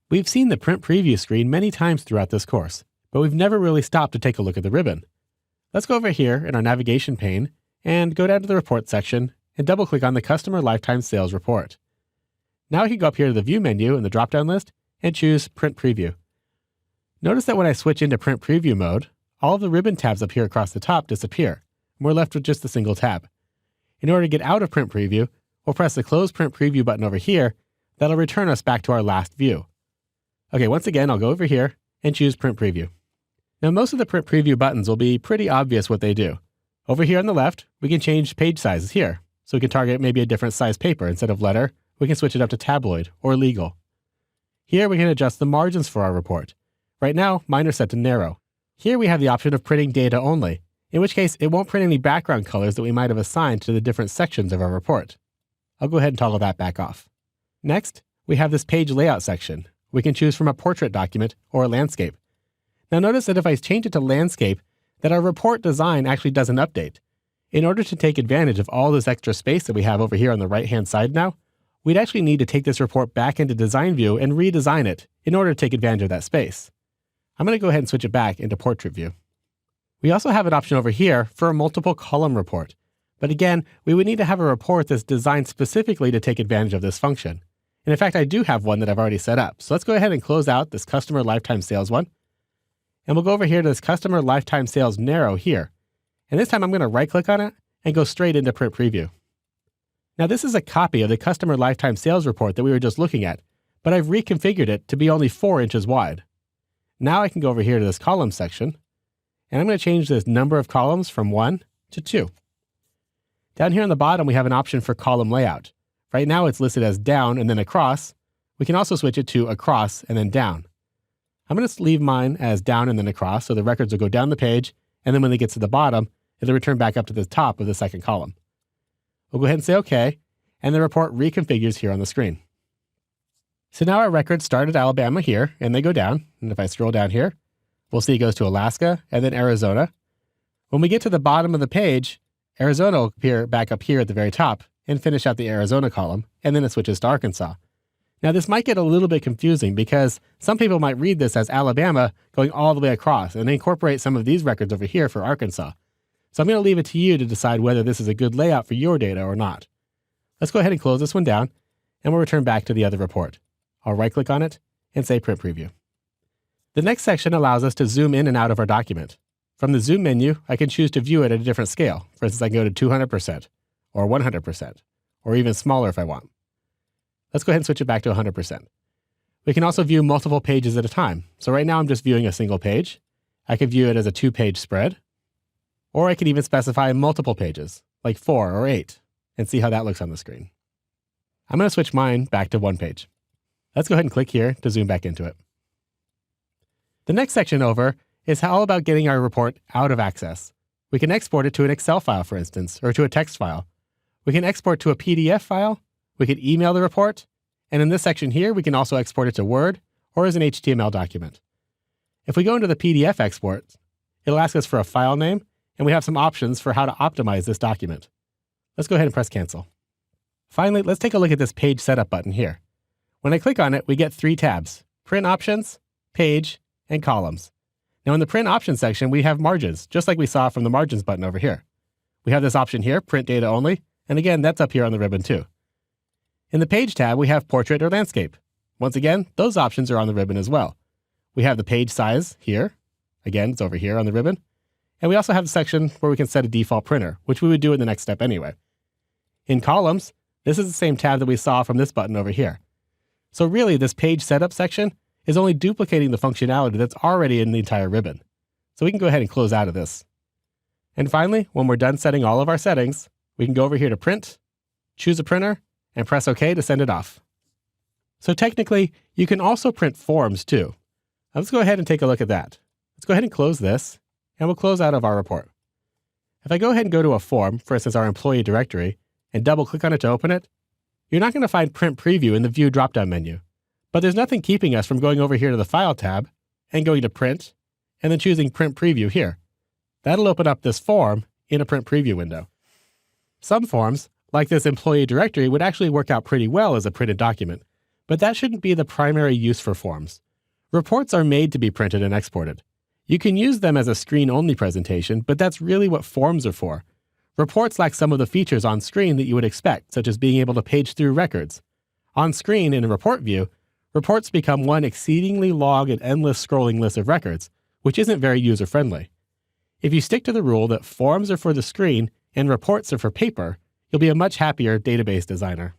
We've seen the print preview screen many times throughout this course, but we've never really stopped to take a look at the ribbon. Let's go over here in our navigation pane and go down to the report section and double click on the Customer Lifetime Sales Report. Now I can go up here to the View menu in the drop-down list and choose Print Preview. Notice that when I switch into Print Preview mode, all of the ribbon tabs up here across the top disappear, and we're left with just a single tab. In order to get out of Print Preview, we'll press the Close Print Preview button over here. That'll return us back to our last view. Okay, once again, I'll go over here and choose Print Preview. Now, most of the Print Preview buttons will be pretty obvious what they do. Over here on the left, we can change page sizes here. So we can target maybe a different size paper. Instead of letter, we can switch it up to tabloid or legal. Here we can adjust the margins for our report. Right now, mine are set to narrow. Here we have the option of printing data only, in which case it won't print any background colors that we might have assigned to the different sections of our report. I'll go ahead and toggle that back off. Next, we have this page layout section. We can choose from a portrait document or a landscape. Now notice that if I change it to landscape, that our report design actually doesn't update. In order to take advantage of all this extra space that we have over here on the right-hand side now, we'd actually need to take this report back into Design View and redesign it in order to take advantage of that space. I'm going to go ahead and switch it back into Portrait View. We also have an option over here for a multiple column report. But again, we would need to have a report that's designed specifically to take advantage of this function. And in fact, I do have one that I've already set up. So let's go ahead and close out this Customer Lifetime Sales one. And we'll go over here to this Customer Lifetime Sales Narrow here. And this time I'm going to right-click on it and go straight into Print Preview. Now this is a copy of the Customer Lifetime Sales Report that we were just looking at, but I've reconfigured it to be only 4 inches wide. Now I can go over here to this column section, and I'm going to change this number of columns from 1 to 2. Down here on the bottom, we have an option for column layout. Right now it's listed as down and then across. We can also switch it to across and then down. I'm going to leave mine as down and then across, so the records will go down the page, and then when they get to the bottom, it'll return back up to the top of the second column. We'll go ahead and say OK, and the report reconfigures here on the screen. So now our records start at Alabama here, and they go down. And if I scroll down here, we'll see it goes to Alaska and then Arizona. When we get to the bottom of the page, Arizona will appear back up here at the very top and finish out the Arizona column, and then it switches to Arkansas. Now this might get a little bit confusing because some people might read this as Alabama going all the way across and incorporate some of these records over here for Arkansas. So I'm going to leave it to you to decide whether this is a good layout for your data or not. Let's go ahead and close this one down, and we'll return back to the other report. I'll right-click on it and say Print Preview. The next section allows us to zoom in and out of our document. From the Zoom menu, I can choose to view it at a different scale. For instance, I can go to 200% or 100%, or even smaller if I want. Let's go ahead and switch it back to 100%. We can also view multiple pages at a time. So right now I'm just viewing a single page. I could view it as a 2-page spread, or I could even specify multiple pages, like 4 or 8, and see how that looks on the screen. I'm going to switch mine back to 1 page. Let's go ahead and click here to zoom back into it. The next section over is all about getting our report out of Access. We can export it to an Excel file, for instance, or to a text file. We can export to a PDF file. We could email the report. And in this section here, we can also export it to Word or as an HTML document. If we go into the PDF export, it'll ask us for a file name, and we have some options for how to optimize this document. Let's go ahead and press Cancel. Finally, let's take a look at this Page Setup button here. When I click on it, we get 3 tabs: Print Options, Page, and Columns. Now in the Print Options section, we have margins, just like we saw from the Margins button over here. We have this option here, Print Data Only, and again, that's up here on the ribbon too. In the Page tab, we have Portrait or Landscape. Once again, those options are on the ribbon as well. We have the page size here. Again, it's over here on the ribbon. And we also have the section where we can set a default printer, which we would do in the next step anyway. In Columns, this is the same tab that we saw from this button over here. So really, this Page Setup section is only duplicating the functionality that's already in the entire ribbon. So we can go ahead and close out of this. And finally, when we're done setting all of our settings, we can go over here to Print, choose a printer, and press OK to send it off. So technically, you can also print forms too. Now let's go ahead and take a look at that. Let's go ahead and close this, and we'll close out of our report. If I go ahead and go to a form, for instance, our employee directory, and double-click on it to open it, you're not going to find Print Preview in the View drop-down menu. But there's nothing keeping us from going over here to the File tab and going to Print, and then choosing Print Preview here. That'll open up this form in a Print Preview window. Some forms, like this employee directory, would actually work out pretty well as a printed document. But that shouldn't be the primary use for forms. Reports are made to be printed and exported. You can use them as a screen-only presentation, but that's really what forms are for. Reports lack some of the features on screen that you would expect, such as being able to page through records. On screen, in a report view, reports become one exceedingly long and endless scrolling list of records, which isn't very user-friendly. If you stick to the rule that forms are for the screen and reports are for paper, you'll be a much happier database designer.